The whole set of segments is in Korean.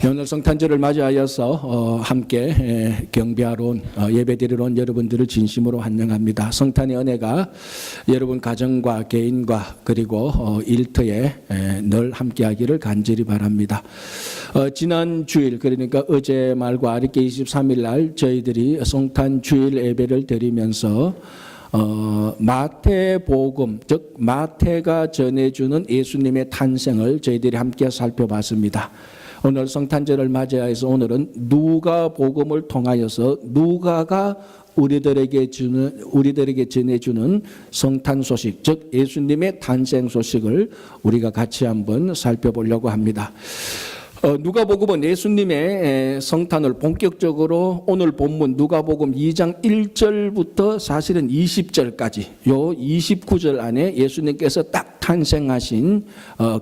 오늘 성탄절을 맞이하여서 함께 경배하러 온 예배드리러 온 여러분들을 진심으로 환영합니다. 성탄의 은혜가 여러분 가정과 개인과 그리고 일터에 늘 함께하기를 간절히 바랍니다. 지난 주일 그러니까 어제 말과 아랫게 23일 날 저희들이 성탄 주일 예배를 드리면서 마태복음 즉 마태가 전해주는 예수님의 탄생을 저희들이 함께 살펴봤습니다. 오늘 성탄절을 맞이해서 오늘은 누가복음을 통하여서 누가가 우리들에게 전해주는 성탄 소식, 즉 예수님의 탄생 소식을 우리가 같이 한번 살펴보려고 합니다. 누가복음은 예수님의 성탄을 본격적으로 오늘 본문 누가복음 2장 1절부터 사실은 20절까지 요 29절 안에 예수님께서 딱 탄생하신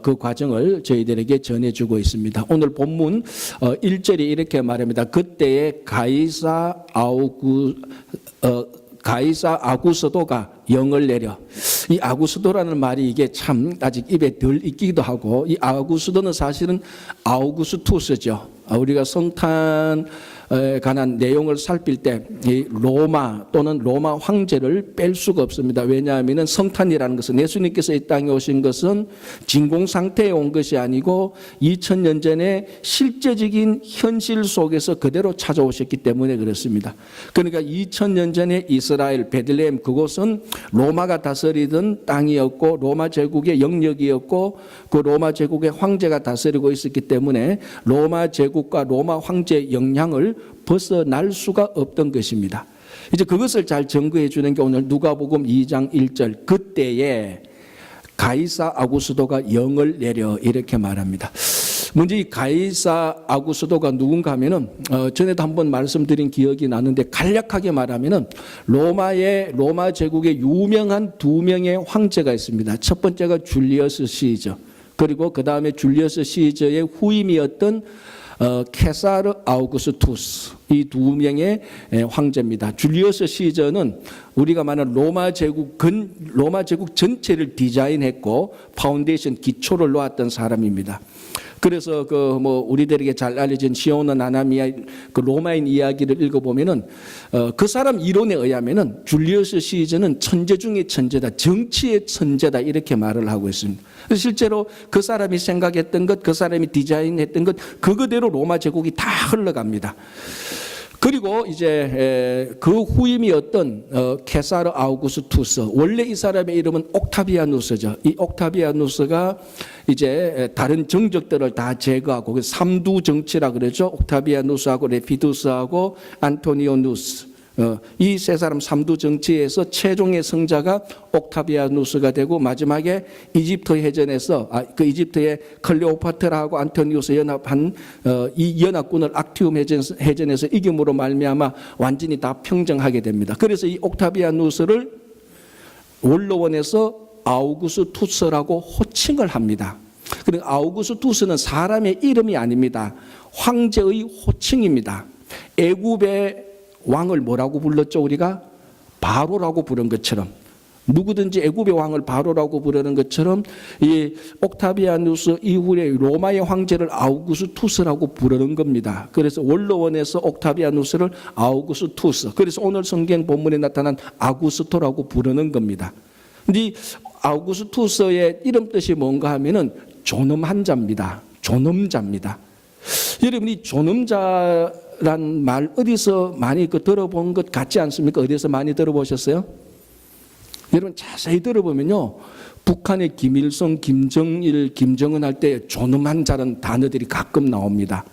그 과정을 저희들에게 전해주고 있습니다. 오늘 본문 1절이 이렇게 말합니다. 그때에 가이사 아구스도가 영을 내려. 이 아구스도라는 말이 이게 참 아직 입에 덜 익기도 하고, 이 아구스도는 사실은 아우구스투스죠. 우리가 성탄에 관한 내용을 살필 때 이 로마 또는 로마 황제를 뺄 수가 없습니다. 왜냐하면 성탄이라는 것은 예수님께서 이 땅에 오신 것은 진공 상태에 온 것이 아니고 2000년 전에 실제적인 현실 속에서 그대로 찾아오셨기 때문에 그렇습니다. 그러니까 2000년 전에 이스라엘 베들레헴 그곳은 로마가 다스리던 땅이었고 로마 제국의 영역이었고 그 로마 제국의 황제가 다스리고 있었기 때문에 로마 제국과 로마 황제의 영향을 벗어날 수가 없던 것입니다. 이제 그것을 잘 증거해 주는 게 오늘 누가복음 2장 1절 그때에 가이사 아구스도가 영을 내려 이렇게 말합니다. 먼저 이 가이사 아구스도가 누군가 하면은 전에도 한번 말씀드린 기억이 나는데 간략하게 말하면은 로마 제국의 유명한 두 명의 황제가 있습니다. 첫 번째가 줄리어스 시저, 그리고 그 다음에 줄리어스 시저의 후임이었던 케사르 아우구스투스, 이 두 명의 황제입니다. 줄리어스 시저는 우리가 말하는 로마 제국 전체를 디자인했고 파운데이션 기초를 놓았던 사람입니다. 그래서 우리들에게 잘 알려진 시오노 나나미야 그 로마인 이야기를 읽어보면은 그 사람 이론에 의하면은 줄리어스 시저는 천재 중에 천재다, 정치의 천재다 이렇게 말을 하고 있습니다. 실제로 그 사람이 생각했던 것, 그 사람이 디자인했던 것 그거대로 로마 제국이 다 흘러갑니다. 그리고 이제 그 후임이었던 케사르 아우구스투스, 원래 이 사람의 이름은 옥타비아누스죠. 이 옥타비아누스가 이제 다른 정적들을 다 제거하고 삼두 정치라 그러죠. 옥타비아누스하고 레피두스하고 안토니오누스, 이 세 사람 삼두 정치에서 최종의 승자가 옥타비아누스가 되고 마지막에 이집트 해전에서 그 이집트의 클레오파트라하고 안토니우스 연합한 이 연합군을 악티움 해전에서 이김으로 말미암아 완전히 다 평정하게 됩니다. 그래서 이 옥타비아누스를 원로원에서 아우구스투스라고 호칭을 합니다. 그리고 아우구스투스는 사람의 이름이 아닙니다. 황제의 호칭입니다. 애굽의 왕을 뭐라고 불렀죠? 우리가 바로라고 부른 것처럼, 누구든지 애굽의 왕을 바로라고 부르는 것처럼 이 옥타비아누스 이후에 로마의 황제를 아우구스투스라고 부르는 겁니다. 그래서 원로원에서 옥타비아누스를 아우구스투스, 그래서 오늘 성경 본문에 나타난 아구스토라고 부르는 겁니다. 근데 이 아우구스투스의 이름 뜻이 뭔가 하면은 존엄한 자입니다. 존엄자입니다. 여러분이 존엄자란 말 어디서 많이 들어본 것 같지 않습니까? 어디서 많이 들어보셨어요? 여러분 자세히 들어보면요, 북한의 김일성, 김정일, 김정은 할 때 존엄한 자라는 단어들이 가끔 나옵니다.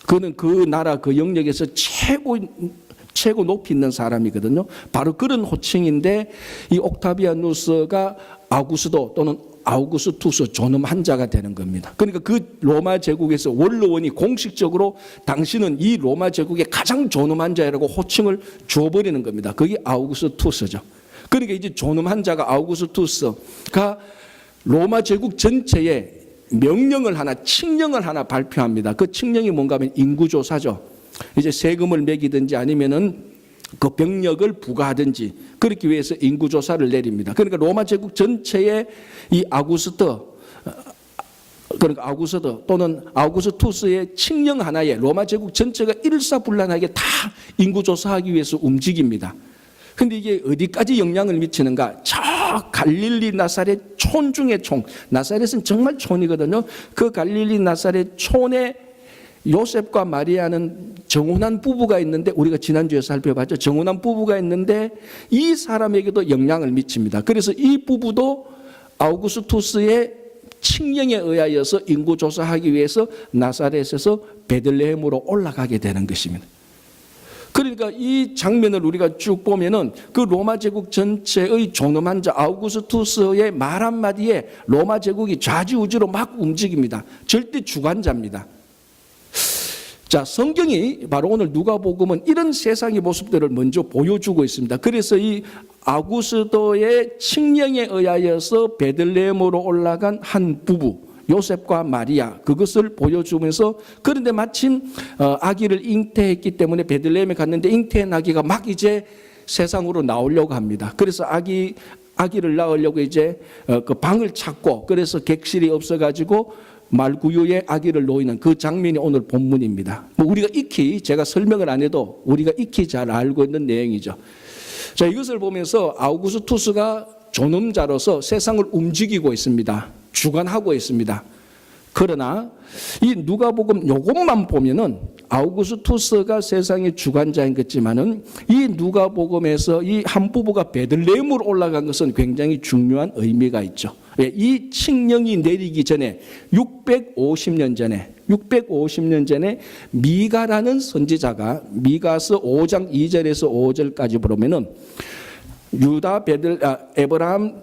그는 그 나라 그 영역에서 최고 높이 있는 사람이거든요. 바로 그런 호칭인데 이 옥타비아누스가 아구스도 또는 아우구스투스 존엄한 자가 되는 겁니다. 그러니까 그 로마 제국에서 원로원이 공식적으로 당신은 이 로마 제국의 가장 존엄한 자라고 호칭을 줘버리는 겁니다. 그게 아우구스투스죠. 그러니까 이제 존엄한 자가 아우구스투스가 로마 제국 전체에 명령을 하나, 칙령을 하나 발표합니다. 그 칙령이 뭔가 하면 인구조사죠. 이제 세금을 매기든지 아니면은 그 병력을 부과하든지 그렇기 위해서 인구조사를 내립니다. 그러니까 로마 제국 전체에 이 아구스토 그러니까 아우구스도 또는 아우구스투스의 칙령 하나에 로마 제국 전체가 일사불란하게 다 인구 조사하기 위해서 움직입니다. 근데 이게 어디까지 영향을 미치는가? 저 갈릴리 나사렛 촌 중의 촌. 나사렛은 정말 촌이거든요. 그 갈릴리 나사렛 촌에 요셉과 마리아는 정혼한 부부가 있는데, 우리가 지난주에 살펴봤죠. 정혼한 부부가 있는데 이 사람에게도 영향을 미칩니다. 그래서 이 부부도 아우구스투스의 칙령에 의하여서 인구 조사하기 위해서 나사렛에서 베들레헴으로 올라가게 되는 것입니다. 그러니까 이 장면을 우리가 쭉 보면은 그 로마 제국 전체의 존엄한 자 아우구스투스의 말 한마디에 로마 제국이 좌지우지로 막 움직입니다. 절대 주관자입니다. 자, 성경이 바로 오늘 누가복음은 이런 세상의 모습들을 먼저 보여주고 있습니다. 그래서 이 아우구스도의 칙령에 의하여서 베들레헴으로 올라간 한 부부 요셉과 마리아, 그것을 보여주면서, 그런데 마침 아기를 잉태했기 때문에 베들레헴에 갔는데 잉태한 아기가 막 이제 세상으로 나오려고 합니다. 그래서 아기를 낳으려고 이제 그 방을 찾고, 그래서 객실이 없어가지고 말구유에 아기를 놓이는 그 장면이 오늘 본문입니다. 뭐 우리가 익히, 제가 설명을 안 해도 우리가 익히 잘 알고 있는 내용이죠. 자, 이것을 보면서 아우구스투스가 존엄자로서 세상을 움직이고 있습니다. 주관하고 있습니다. 그러나 이 누가복음 요것만 보면은 아우구스투스가 세상의 주관자인 것지만은 이 누가복음에서 이 한 부부가 베들레헴으로 올라간 것은 굉장히 중요한 의미가 있죠. 이 칙령이 내리기 전에 650년 전에 미가라는 선지자가 미가서 5장 2절에서 5절까지 보면은 유다 에브라함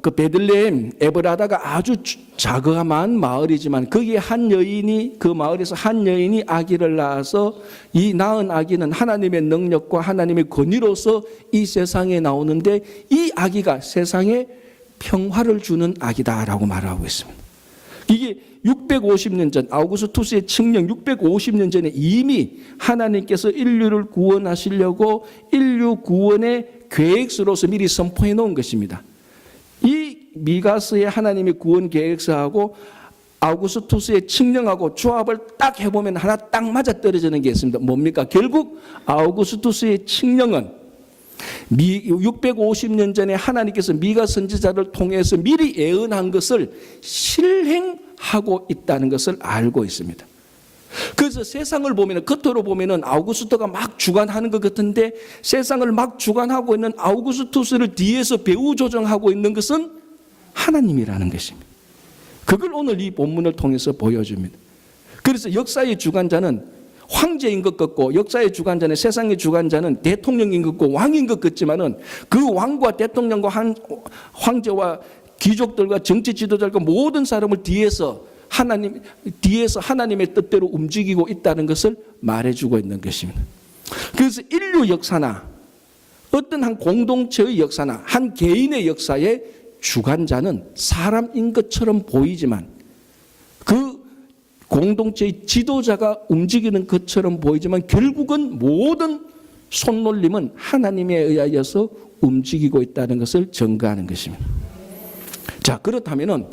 그 베들레헴 에브라다가 아주 자그마한 마을이지만 거기에 한 여인이, 그 마을에서 한 여인이 아기를 낳아서 이 낳은 아기는 하나님의 능력과 하나님의 권위로서 이 세상에 나오는데 이 아기가 세상에 평화를 주는 아기다라고 말하고 있습니다. 이게 650년 전 아우구스투스의 칙령 650년 전에 이미 하나님께서 인류를 구원하시려고 인류 구원의 계획서로서 미리 선포해 놓은 것입니다. 이 미가스의 하나님의 구원 계획서하고 아우구스투스의 칙령하고 조합을 딱 해보면 하나 딱 맞아 떨어지는 게 있습니다. 뭡니까? 결국 아우구스투스의 칙령은 650년 전에 하나님께서 미가 선지자를 통해서 미리 예언한 것을 실행하고 있다는 것을 알고 있습니다. 그래서 세상을 보면, 겉으로 보면 아우구스토가 막 주관하는 것 같은데 세상을 막 주관하고 있는 아우구스투스를 뒤에서 배후 조정하고 있는 것은 하나님이라는 것입니다. 그걸 오늘 이 본문을 통해서 보여줍니다. 그래서 역사의 주관자는 황제인 것 같고, 역사의 주관자는, 세상의 주관자는 대통령인 것 같고 왕인 것 같지만은 그 왕과 대통령과 황제와 귀족들과 정치 지도자들과 모든 사람을 뒤에서 하나님의 뜻대로 움직이고 있다는 것을 말해주고 있는 것입니다. 그래서 인류 역사나 어떤 한 공동체의 역사나 한 개인의 역사의 주관자는 사람인 것처럼 보이지만 그 공동체의 지도자가 움직이는 것처럼 보이지만 결국은 모든 손놀림은 하나님에 의하여서 움직이고 있다는 것을 증거하는 것입니다. 자, 그렇다면은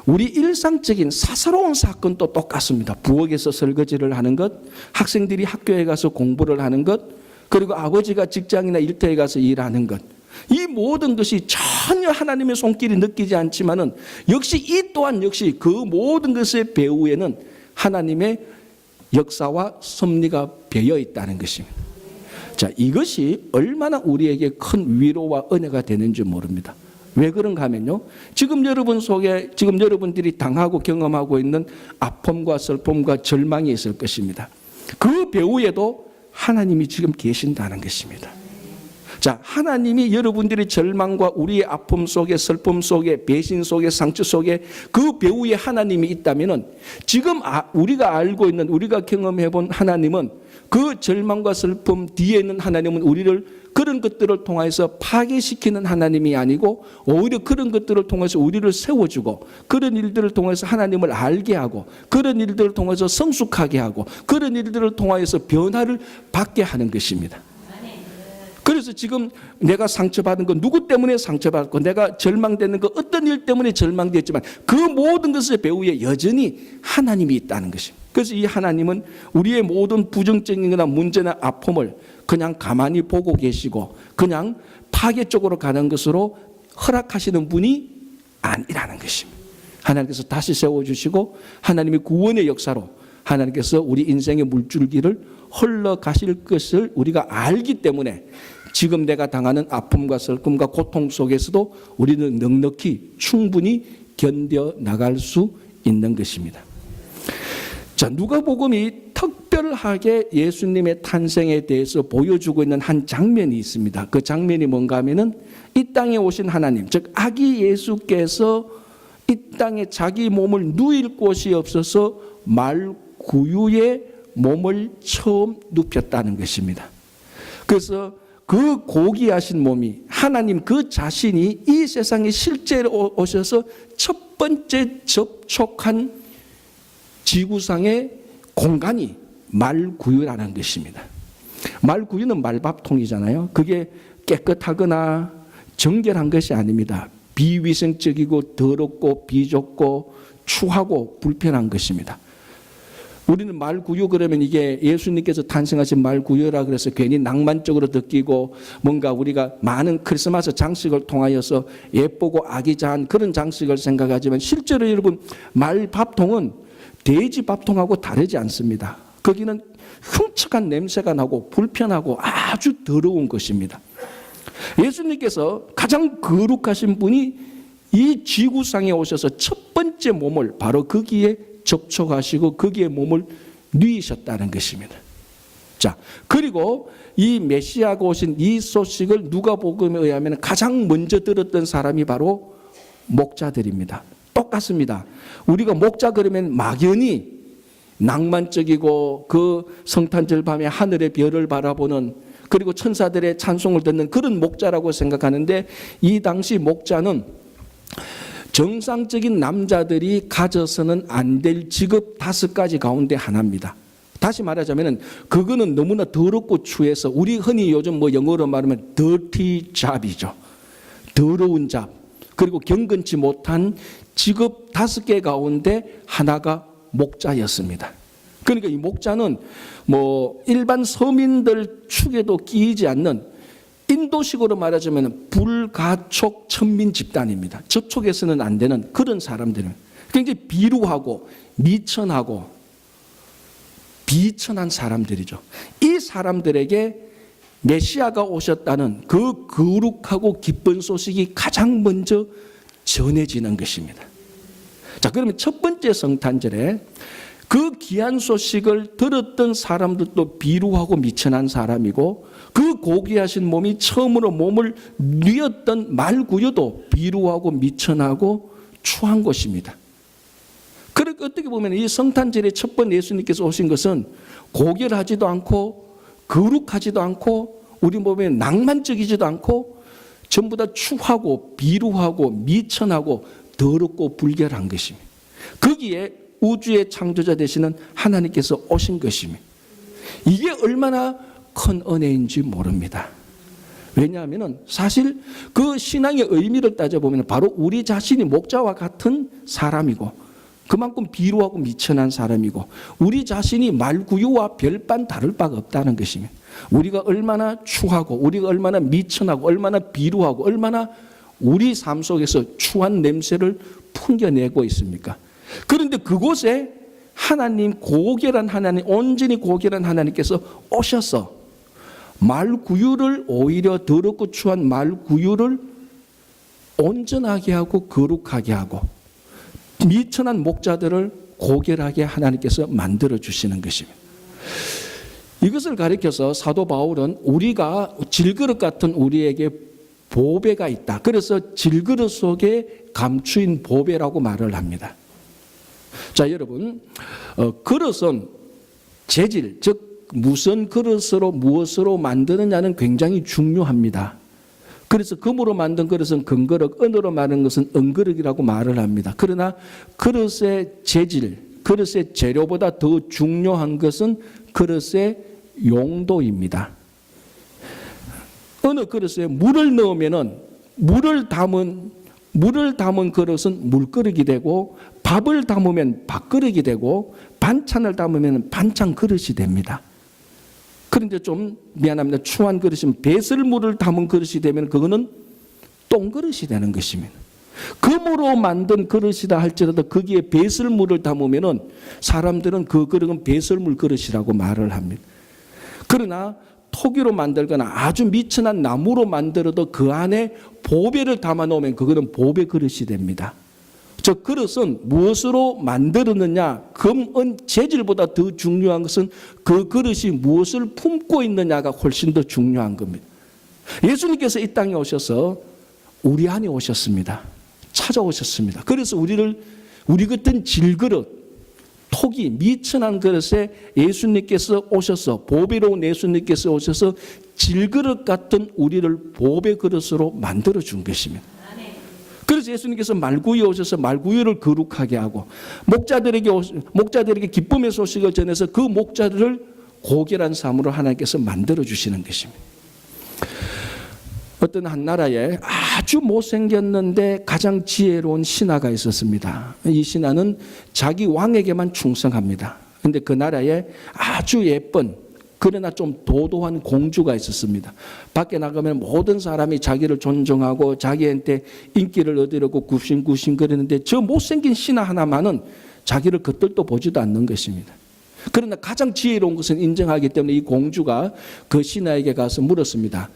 우리 일상적인 사사로운 사건도 똑같습니다. 부엌에서 설거지를 하는 것, 학생들이 학교에 가서 공부를 하는 것, 그리고 아버지가 직장이나 일터에 가서 일하는 것, 이 모든 것이 전혀 하나님의 손길이 느끼지 않지만은 역시 이 또한 역시 그 모든 것의 배후에는 하나님의 역사와 섭리가 배어 있다는 것입니다. 자, 이것이 얼마나 우리에게 큰 위로와 은혜가 되는지 모릅니다. 왜 그런가 하면요, 지금 여러분들이 당하고 경험하고 있는 아픔과 슬픔과 절망이 있을 것입니다. 그 배후에도 하나님이 지금 계신다는 것입니다. 자, 하나님이 여러분들의 절망과 우리의 아픔 속에, 슬픔 속에, 배신 속에, 상처 속에 그 배후에 하나님이 있다면은 지금 우리가 알고 있는, 우리가 경험해 본 하나님은 그 절망과 슬픔 뒤에 있는 하나님은 우리를 그런 것들을 통해서 파괴시키는 하나님이 아니고 오히려 그런 것들을 통해서 우리를 세워주고 그런 일들을 통해서 하나님을 알게 하고 그런 일들을 통해서 성숙하게 하고 그런 일들을 통해서 변화를 받게 하는 것입니다. 그래서 그래서 지금 내가 상처받은 거 누구 때문에 상처받고 내가 절망되는 거 어떤 일 때문에 절망됐지만 그 모든 것의 배후에 여전히 하나님이 있다는 것입니다. 그래서 이 하나님은 우리의 모든 부정적인 거나 문제나 아픔을 그냥 가만히 보고 계시고 그냥 파괴 쪽으로 가는 것으로 허락하시는 분이 아니라는 것입니다. 하나님께서 다시 세워주시고 하나님의 구원의 역사로 하나님께서 우리 인생의 물줄기를 흘러가실 것을 우리가 알기 때문에 지금 내가 당하는 아픔과 슬픔과 고통 속에서도 우리는 넉넉히 충분히 견뎌나갈 수 있는 것입니다. 자, 누가복음이 특별하게 예수님의 탄생에 대해서 보여주고 있는 한 장면이 있습니다. 그 장면이 뭔가 하면은 이 땅에 오신 하나님, 즉 아기 예수께서 이 땅에 자기 몸을 누일 곳이 없어서 말구유에 몸을 처음 눕혔다는 것입니다. 그래서 그 고귀하신 몸이 하나님 그 자신이 이 세상에 실제로 오셔서 첫 번째 접촉한 지구상의 공간이 말구유라는 것입니다. 말구유는 말밥통이잖아요. 그게 깨끗하거나 정결한 것이 아닙니다. 비위생적이고 더럽고 비좁고 추하고 불편한 것입니다. 우리는 말구유 그러면 이게 예수님께서 탄생하신 말구유라 그래서 괜히 낭만적으로 느끼고 뭔가 우리가 많은 크리스마스 장식을 통하여서 예쁘고 아기자한 그런 장식을 생각하지만 실제로 여러분 말밥통은 돼지 밥통하고 다르지 않습니다. 거기는 흉측한 냄새가 나고 불편하고 아주 더러운 것입니다. 예수님께서 가장 거룩하신 분이 이 지구상에 오셔서 첫 번째 몸을 바로 거기에 접촉하시고 거기에 몸을 누이셨다는 것입니다. 자, 그리고 이 메시아가 오신 이 소식을 누가복음에 의하면 가장 먼저 들었던 사람이 바로 목자들입니다. 똑같습니다. 우리가 목자 그러면 막연히 낭만적이고 그 성탄절 밤에 하늘의 별을 바라보는 그리고 천사들의 찬송을 듣는 그런 목자라고 생각하는데 이 당시 목자는 정상적인 남자들이 가져서는 안 될 직업 5가지 가운데 하나입니다. 다시 말하자면 그거는 너무나 더럽고 추해서 우리 흔히 요즘 뭐 영어로 말하면 dirty job이죠. 더러운 잡. 그리고 경건치 못한 직업 5개 가운데 하나가 목자였습니다. 그러니까 이 목자는 뭐 일반 서민들 축에도 끼이지 않는 인도식으로 말하자면 불가촉 천민 집단입니다. 접촉해서는 안 되는 그런 사람들입니다. 굉장히 비루하고 미천하고 비천한 사람들이죠. 이 사람들에게 메시아가 오셨다는 그 거룩하고 기쁜 소식이 가장 먼저 전해지는 것입니다. 자, 그러면 첫 번째 성탄절에 그 귀한 소식을 들었던 사람들도 비루하고 미천한 사람이고 그 고귀하신 몸이 처음으로 몸을 뉘었던 말구유도 비루하고 미천하고 추한 것입니다. 그러니까 어떻게 보면 이 성탄절의 첫 번 예수님께서 오신 것은 고결하지도 않고 거룩하지도 않고 우리 몸에 낭만적이지도 않고 전부 다 추하고 비루하고 미천하고 더럽고 불결한 것입니다. 거기에 우주의 창조자 되시는 하나님께서 오신 것입니다. 이게 얼마나 큰 은혜인지 모릅니다. 왜냐하면 사실 그 신앙의 의미를 따져보면 바로 우리 자신이 목자와 같은 사람이고 그만큼 비루하고 미천한 사람이고 우리 자신이 말구유와 별반 다를 바가 없다는 것입니다. 우리가 얼마나 추하고 우리가 얼마나 미천하고 얼마나 비루하고 얼마나 우리 삶 속에서 추한 냄새를 풍겨내고 있습니까? 그런데 그곳에 하나님 고결한 하나님 온전히 고결한 하나님께서 오셔서 말구유를 오히려 더럽고 추한 말구유를 온전하게 하고 거룩하게 하고 미천한 목자들을 고결하게 하나님께서 만들어 주시는 것입니다. 이것을 가리켜서 사도 바울은 우리가 질그릇 같은 우리에게 보배가 있다. 그래서 질그릇 속에 감추인 보배라고 말을 합니다. 자, 여러분, 그릇은 재질, 즉 무슨 그릇으로 무엇으로 만드느냐는 굉장히 중요합니다. 그래서 금으로 만든 그릇은 금그릇, 은으로 만든 것은 은그릇이라고 말을 합니다. 그러나 그릇의 재질, 그릇의 재료보다 더 중요한 것은 그릇의 용도입니다. 어느 그릇에 물을 넣으면은 물을 담은 그릇은 물그릇이 되고, 밥을 담으면 밥그릇이 되고, 반찬을 담으면 반찬 그릇이 됩니다. 그런데 좀 미안합니다. 추한 그릇이면 배설물을 담은 그릇이 되면 그거는 똥그릇이 되는 것입니다. 금으로 만든 그릇이다 할지라도 거기에 배설물을 담으면은 사람들은 그 그릇은 배설물 그릇이라고 말을 합니다. 그러나 토기로 만들거나 아주 미천한 나무로 만들어도 그 안에 보배를 담아 놓으면 그거는 보배 그릇이 됩니다. 저 그릇은 무엇으로 만들었느냐, 금, 은, 재질보다 더 중요한 것은 그 그릇이 무엇을 품고 있느냐가 훨씬 더 중요한 겁니다. 예수님께서 이 땅에 오셔서 우리 안에 오셨습니다. 찾아오셨습니다. 그래서 우리 같은 질그릇, 토기, 미천한 그릇에 예수님께서 오셔서, 보배로운 예수님께서 오셔서 질그릇 같은 우리를 보배 그릇으로 만들어 준 것입니다. 그래서 예수님께서 말구유에 오셔서 말구유를 거룩하게 하고, 목자들에게 기쁨의 소식을 전해서 그 목자들을 고결한 삶으로 하나님께서 만들어 주시는 것입니다. 어떤 한 나라에 아주 못생겼는데 가장 지혜로운 신하가 있었습니다. 이 신하는 자기 왕에게만 충성합니다. 그런데 그 나라에 아주 예쁜, 그러나 좀 도도한 공주가 있었습니다. 밖에 나가면 모든 사람이 자기를 존중하고 자기한테 인기를 얻으려고 굽신굽신 거리는데, 저 못생긴 신하 하나만은 자기를 겉들도 보지도 않는 것입니다. 그러나 가장 지혜로운 것은 인정하기 때문에 이 공주가 그 신하에게 가서 물었습니다.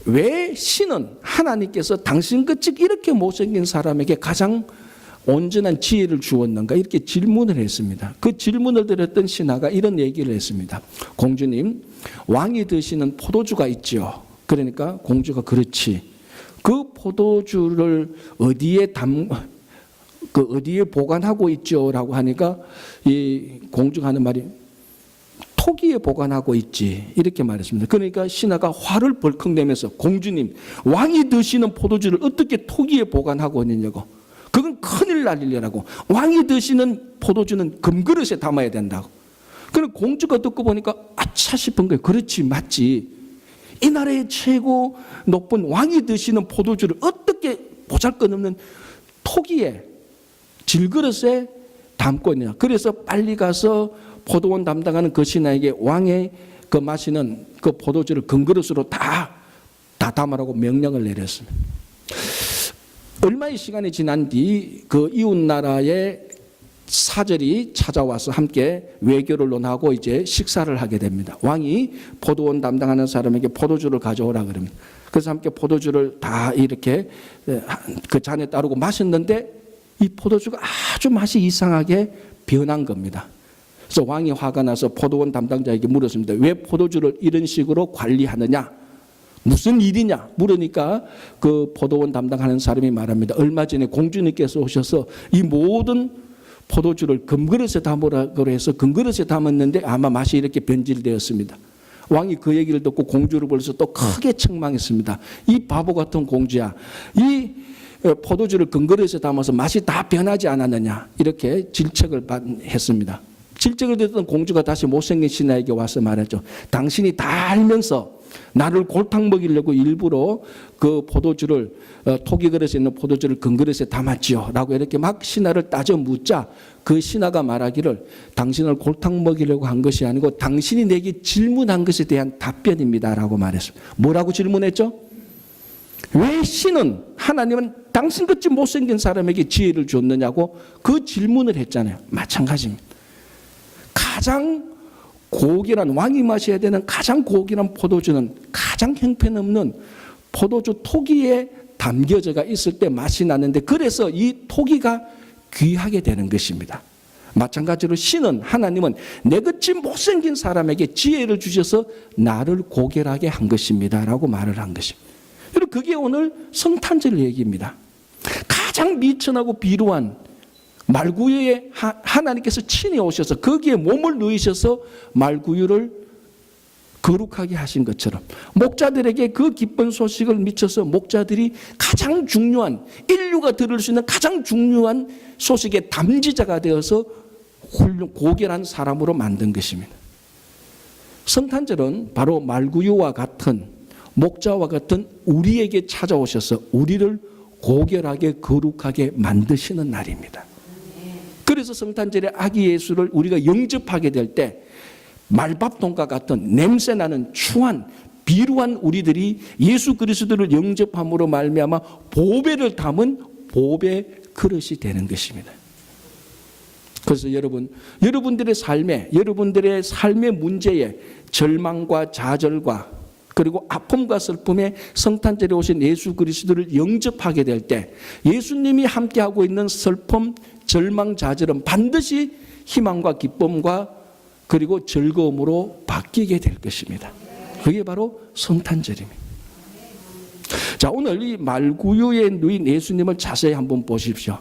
왜 신은 하나님께서 당신같이 이렇게 못생긴 사람에게 가장 온전한 지혜를 주었는가, 이렇게 질문을 했습니다. 그 질문을 드렸던 신하가 이런 얘기를 했습니다. 공주님, 왕이 드시는 포도주가 있죠. 그러니까 공주가 그렇지, 그 포도주를 어디에 보관하고 있죠? 라고 하니까 이 공주가 하는 말이 토기에 보관하고 있지, 이렇게 말했습니다. 그러니까 신하가 화를 벌컥 내면서, 공주님, 왕이 드시는 포도주를 어떻게 토기에 보관하고 있느냐고, 그건 큰일 날 일이라고, 왕이 드시는 포도주는 금그릇에 담아야 된다고. 그럼 공주가 듣고 보니까 아차 싶은 거예요. 그렇지, 맞지. 이 나라의 최고 높은 왕이 드시는 포도주를 어떻게 보잘것없는 토기에, 질그릇에 담고 있느냐. 그래서 빨리 가서 포도원 담당하는 그 신하에게 왕의 그 마시는 그 포도주를 금그릇으로 다 담으라고 명령을 내렸습니다. 얼마의 시간이 지난 뒤 그 이웃 나라의 사절이 찾아와서 함께 외교를 논하고 이제 식사를 하게 됩니다. 왕이 포도원 담당하는 사람에게 포도주를 가져오라 그럽니다. 그래서 함께 포도주를 다 이렇게 그 잔에 따르고 마셨는데 이 포도주가 아주 맛이 이상하게 변한 겁니다. 그래서 왕이 화가 나서 포도원 담당자에게 물었습니다. 왜 포도주를 이런 식으로 관리하느냐? 무슨 일이냐? 물으니까 그 포도원 담당하는 사람이 말합니다. 얼마 전에 공주님께서 오셔서 이 모든 포도주를 금그릇에 담으라고 해서 금그릇에 담았는데 아마 맛이 이렇게 변질되었습니다. 왕이 그 얘기를 듣고 공주를 불러서 또 크게 책망했습니다. 이 바보 같은 공주야, 이 포도주를 금그릇에 담아서 맛이 다 변하지 않았느냐, 이렇게 질책을 했습니다. 질책을 듣던 공주가 다시 못생긴 신하에게 와서 말했죠. 당신이 다 알면서 나를 골탕 먹이려고 일부러 그 포도주를, 토기 그릇에 있는 포도주를 금그릇에 담았지요 라고 이렇게 막 신하를 따져 묻자, 그 신하가 말하기를 당신을 골탕 먹이려고 한 것이 아니고 당신이 내게 질문한 것에 대한 답변입니다 라고 말했습니다. 뭐라고 질문했죠? 왜 신은, 하나님은 당신같이 못생긴 사람에게 지혜를 줬느냐고 그 질문을 했잖아요. 마찬가지입니다. 가장 고결한, 왕이 마셔야 되는 가장 고결한 포도주는 가장 형편없는 포도주 토기에 담겨져가 있을 때 맛이 나는데, 그래서 이 토기가 귀하게 되는 것입니다. 마찬가지로 신은, 하나님은 내같이 못생긴 사람에게 지혜를 주셔서 나를 고결하게 한 것입니다 라고 말을 한 것입니다. 그리고 그게 오늘 성탄절 얘기입니다. 가장 미천하고 비루한 말구유에 하나님께서 친히 오셔서 거기에 몸을 누이셔서 말구유를 거룩하게 하신 것처럼 목자들에게 그 기쁜 소식을 미쳐서 목자들이 가장 중요한, 인류가 들을 수 있는 가장 중요한 소식의 담지자가 되어서 고결한 사람으로 만든 것입니다. 성탄절은 바로 말구유와 같은 목자와 같은 우리에게 찾아오셔서 우리를 고결하게 거룩하게 만드시는 날입니다. 그래서 성탄절에 아기 예수를 우리가 영접하게 될 때 말밥통과 같은 냄새나는 추한 비루한 우리들이 예수 그리스도를 영접함으로 말미암아 보배를 담은 보배 그릇이 되는 것입니다. 그래서 여러분들의 삶의 문제에 절망과 좌절과 그리고 아픔과 슬픔에 성탄절에 오신 예수 그리스도를 영접하게 될 때 예수님이 함께하고 있는 슬픔, 절망, 좌절은 반드시 희망과 기쁨과 그리고 즐거움으로 바뀌게 될 것입니다. 그게 바로 성탄절입니다. 자, 오늘 이 말구유에 누인 예수님을 자세히 한번 보십시오.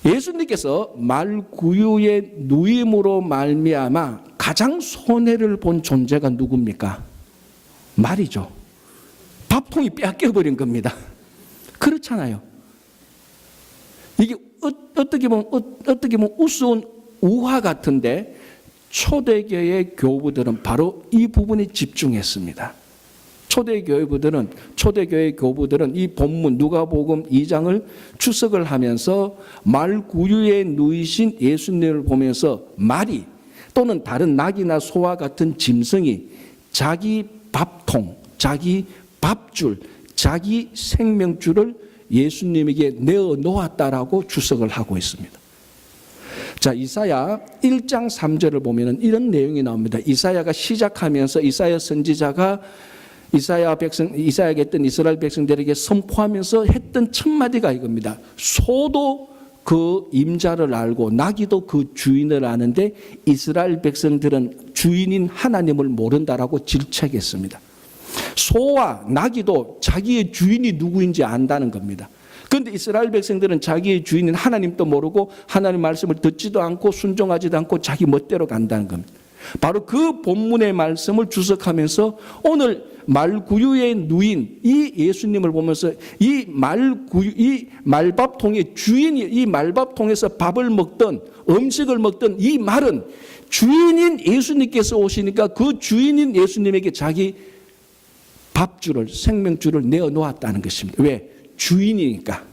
예수님께서 말구유에 누임으로 말미암아 가장 손해를 본 존재가 누굽니까? 말이죠. 밥통이 빼앗겨버린 겁니다. 그렇잖아요. 이게 어떻게 보면 우스운 우화 같은데 초대교회 교부들은 바로 이 부분에 집중했습니다. 초대교회 교부들은 이 본문 누가복음 2장을 추석을 하면서 말구유에 누이신 예수님을 보면서 말이 또는 다른 낙이나 소와 같은 짐승이 자기 밥통, 자기 밥줄, 자기 생명줄을 예수님에게 내어 놓았다라고 추석을 하고 있습니다. 자, 이사야 1장 3절을 보면 이런 내용이 나옵니다. 이사야가 시작하면서 이사야 선지자가 이사야에게 했던 이스라엘 백성들에게 선포하면서 했던 첫 마디가 이겁니다. 소도 그 임자를 알고 나귀도 그 주인을 아는데 이스라엘 백성들은 주인인 하나님을 모른다라고 질책했습니다. 소와 나귀도 자기의 주인이 누구인지 안다는 겁니다. 그런데 이스라엘 백성들은 자기의 주인인 하나님도 모르고 하나님 말씀을 듣지도 않고 순종하지도 않고 자기 멋대로 간다는 겁니다. 바로 그 본문의 말씀을 주석하면서 오늘 말구유에 누인 이 예수님을 보면서 이 말밥통의 주인이 이 말밥통에서 밥을 먹던 음식을 먹던 이 말은 주인인 예수님께서 오시니까 그 주인인 예수님에게 자기 밥줄을 생명줄을 내어 놓았다는 것입니다. 왜? 주인이니까.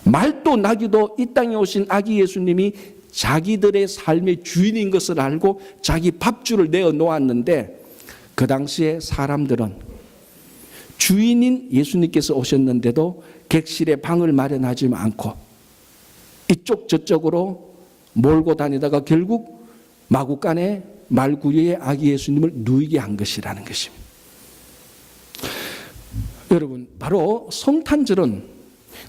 말도 나귀도 이 땅에 오신 아기 예수님이 자기들의 삶의 주인인 것을 알고 자기 밥줄을 내어 놓았는데 그 당시에 사람들은 주인인 예수님께서 오셨는데도 객실에 방을 마련하지 않고 이쪽 저쪽으로 몰고 다니다가 결국 마구간에 말구유에 아기 예수님을 누이게 한 것이라는 것입니다. 여러분, 바로 성탄절은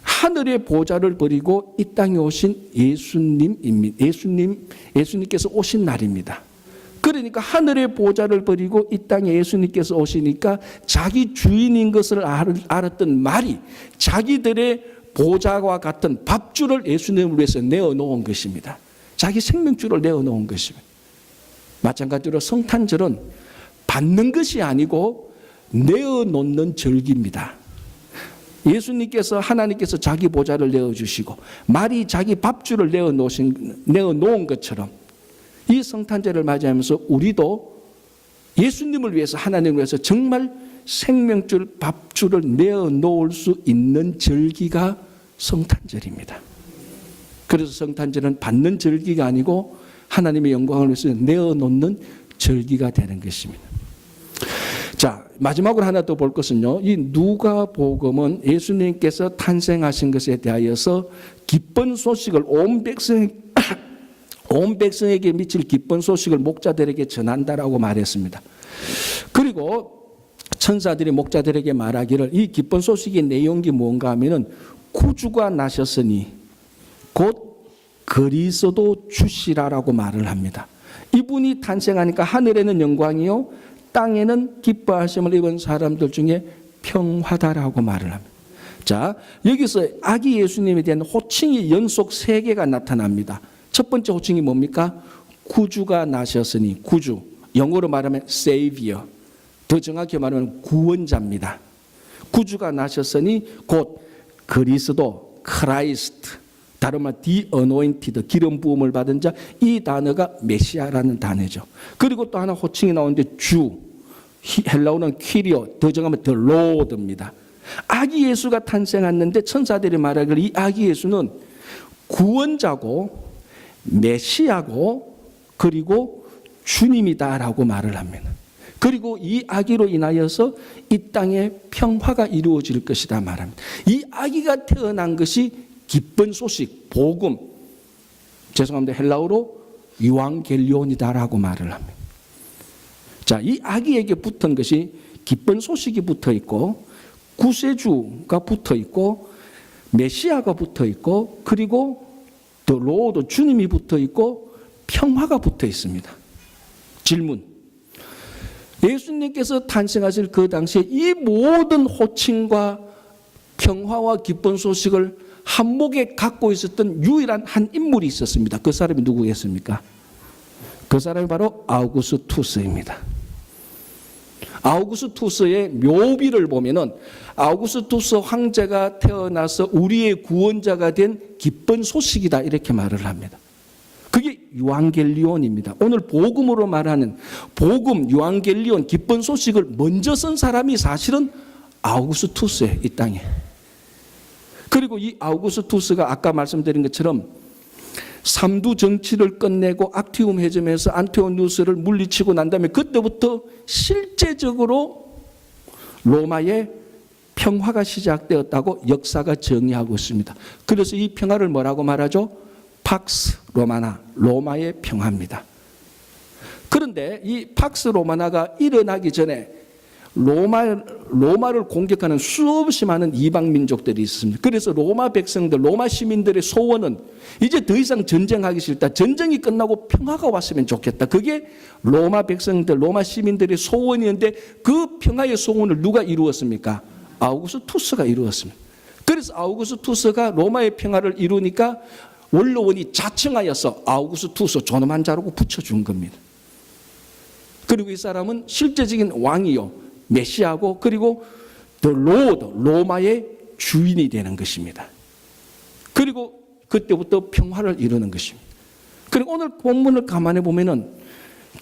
하늘의 보좌를 버리고 이 땅에 오신 예수님입니다. 예수님께서 오신 날입니다. 그러니까 하늘의 보좌를 버리고 이 땅에 예수님께서 오시니까 자기 주인인 것을 알았던 말이 자기들의 보좌와 같은 밥줄을 예수님을 위해서 내어놓은 것입니다. 자기 생명줄을 내어놓은 것입니다. 마찬가지로 성탄절은 받는 것이 아니고 내어놓는 절기입니다. 예수님께서 하나님께서 자기 보좌를 내어주시고 말이 자기 밥줄을 내어놓은 것처럼 이 성탄절을 맞이하면서 우리도 예수님을 위해서 하나님을 위해서 정말 생명줄 밥줄을 내어놓을 수 있는 절기가 성탄절입니다. 그래서 성탄절은 받는 절기가 아니고 하나님의 영광을 위해서 내어놓는 절기가 되는 것입니다. 자, 마지막으로 하나 더 볼 것은요. 이 누가복음은 예수님께서 탄생하신 것에 대하여서 기쁜 소식을 온 백성에게 미칠 기쁜 소식을 목자들에게 전한다라고 말했습니다. 그리고 천사들이 목자들에게 말하기를 이 기쁜 소식의 내용이 뭔가 하면은 구주가 나셨으니 곧 그리스도 주시라라고 말을 합니다. 이분이 탄생하니까 하늘에는 영광이요 땅에는 기뻐하심을 입은 사람들 중에 평화다라고 말을 합니다. 자, 여기서 아기 예수님에 대한 호칭이 연속 3개가 나타납니다. 첫 번째 호칭이 뭡니까? 구주가 나셨으니, 구주, 영어로 말하면 Savior, 더 정확히 말하면 구원자입니다. 구주가 나셨으니 곧 그리스도, 크라이스트, 다른 말 The Anointed, 기름 부음을 받은 자, 이 단어가 메시아라는 단어죠. 그리고 또 하나 호칭이 나오는데 주, 헬라어는 퀴리오, 더 정하면 더 로드입니다. 아기 예수가 탄생했는데 천사들이 말하기를 이 아기 예수는 구원자고 메시아고 그리고 주님이다라고 말을 합니다. 그리고 이 아기로 인하여서 이 땅에 평화가 이루어질 것이다 말합니다. 이 아기가 태어난 것이 기쁜 소식, 복음, 죄송합니다. 헬라어로 유앙겔리온이다라고 말을 합니다. 자, 이 아기에게 붙은 것이 기쁜 소식이 붙어 있고 구세주가 붙어 있고 메시아가 붙어 있고 그리고 더 로드 주님이 붙어 있고 평화가 붙어 있습니다. 질문. 예수님께서 탄생하실 그 당시에 이 모든 호칭과 평화와 기쁜 소식을 한목에 갖고 있었던 유일한 한 인물이 있었습니다. 그 사람이 누구겠습니까? 그 사람이 바로 아우구스투스입니다. 아우구스투스의 묘비를 보면은 아우구스투스 황제가 태어나서 우리의 구원자가 된 기쁜 소식이다 이렇게 말을 합니다. 그게 유앙겔리온입니다. 오늘 복음으로 말하는 복음, 유앙겔리온, 기쁜 소식을 먼저 쓴 사람이 사실은 아우구스투스예요, 이 땅에. 그리고 이 아우구스투스가 아까 말씀드린 것처럼 삼두 정치를 끝내고 악티움 해점에서 안티오누스를 물리치고 난 다음에 그때부터 실제적으로 로마의 평화가 시작되었다고 역사가 정의하고 있습니다. 그래서 이 평화를 뭐라고 말하죠? 팍스 로마나, 로마의 평화입니다. 그런데 이 팍스 로마나가 일어나기 전에 로마를 공격하는 수없이 많은 이방 민족들이 있습니다. 그래서 로마 백성들, 로마 시민들의 소원은 이제 더 이상 전쟁하기 싫다. 전쟁이 끝나고 평화가 왔으면 좋겠다. 그게 로마 백성들, 로마 시민들의 소원이었는데 그 평화의 소원을 누가 이루었습니까? 아우구스투스가 이루었습니다. 그래서 아우구스투스가 로마의 평화를 이루니까 원로원이 자청하여서 아우구스투스 존엄한 자라고 붙여준 겁니다. 그리고 이 사람은 실제적인 왕이요, 메시아고 그리고 더 로드, 로마의 주인이 되는 것입니다. 그리고 그때부터 평화를 이루는 것입니다. 그리고 오늘 본문을 가만히 보면은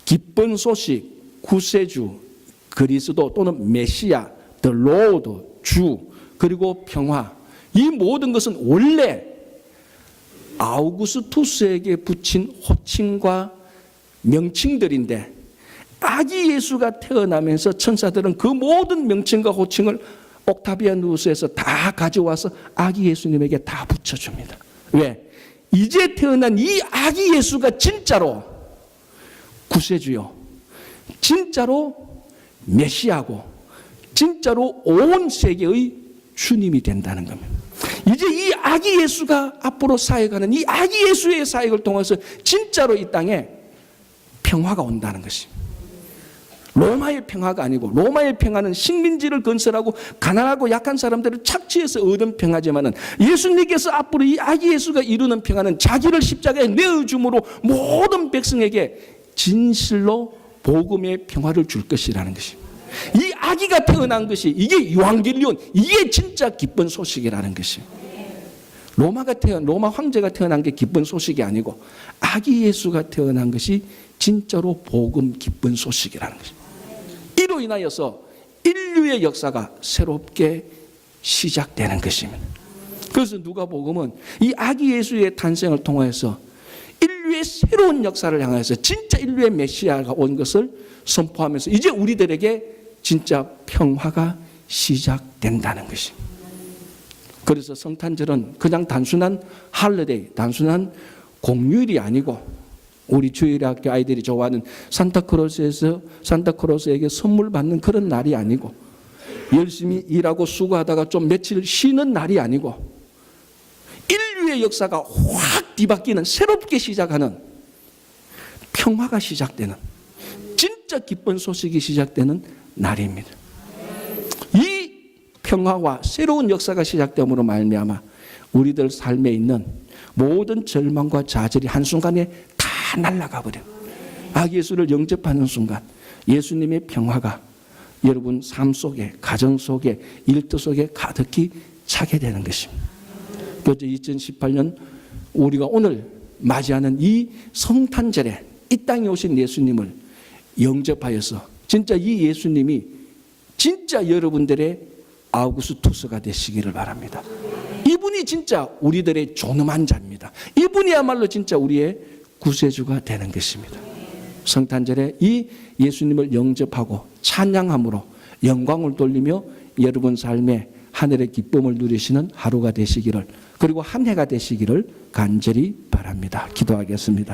기쁜 소식, 구세주, 그리스도 또는 메시아, 더 로드, 주, 그리고 평화, 이 모든 것은 원래 아우구스투스에게 붙인 호칭과 명칭들인데 아기 예수가 태어나면서 천사들은 그 모든 명칭과 호칭을 옥타비아누스에서 다 가져와서 아기 예수님에게 다 붙여줍니다. 왜? 이제 태어난 이 아기 예수가 진짜로 구세주요, 진짜로 메시아고 진짜로 온 세계의 주님이 된다는 겁니다. 이제 이 아기 예수가 앞으로 사역하는 이 아기 예수의 사역을 통해서 진짜로 이 땅에 평화가 온다는 것입니다. 로마의 평화가 아니고, 로마의 평화는 식민지를 건설하고 가난하고 약한 사람들을 착취해서 얻은 평화지만은 예수님께서 앞으로 이 아기 예수가 이루는 평화는 자기를 십자가에 내어줌으로 모든 백성에게 진실로 복음의 평화를 줄 것이라는 것입니다. 이 아기가 태어난 것이 이게 유앙겔리온, 이게 진짜 기쁜 소식이라는 것입니다. 로마 황제가 태어난 게 기쁜 소식이 아니고 아기 예수가 태어난 것이 진짜로 복음 기쁜 소식이라는 것입니다. 이로 인하여서 인류의 역사가 새롭게 시작되는 것입니다. 그래서 누가복음은 이 아기 예수의 탄생을 통해서 인류의 새로운 역사를 향해서 진짜 인류의 메시아가 온 것을 선포하면서 이제 우리들에게 진짜 평화가 시작된다는 것입니다. 그래서 성탄절은 그냥 단순한 할리데이, 단순한 공휴일이 아니고 우리 주일학교 아이들이 좋아하는 산타크로스에게 선물 받는 그런 날이 아니고 열심히 일하고 수고하다가 좀 며칠 쉬는 날이 아니고 인류의 역사가 확 뒤바뀌는, 새롭게 시작하는 평화가 시작되는 진짜 기쁜 소식이 시작되는 날입니다. 이 평화와 새로운 역사가 시작됨으로 말미암아 우리들 삶에 있는 모든 절망과 좌절이 한순간에 다 날아가 버려요. 아기 예수를 영접하는 순간 예수님의 평화가 여러분 삶 속에, 가정 속에, 일터 속에 가득히 차게 되는 것입니다. 그래서 2018년 우리가 오늘 맞이하는 이 성탄절에 이 땅에 오신 예수님을 영접하여서 진짜 이 예수님이 진짜 여러분들의 아우구스투스가 되시기를 바랍니다. 이분이 진짜 우리들의 존엄한 자입니다. 이분이야말로 진짜 우리의 구세주가 되는 것입니다. 성탄절에 이 예수님을 영접하고 찬양함으로 영광을 돌리며 여러분 삶에 하늘의 기쁨을 누리시는 하루가 되시기를, 그리고 한 해가 되시기를 간절히 바랍니다. 기도하겠습니다.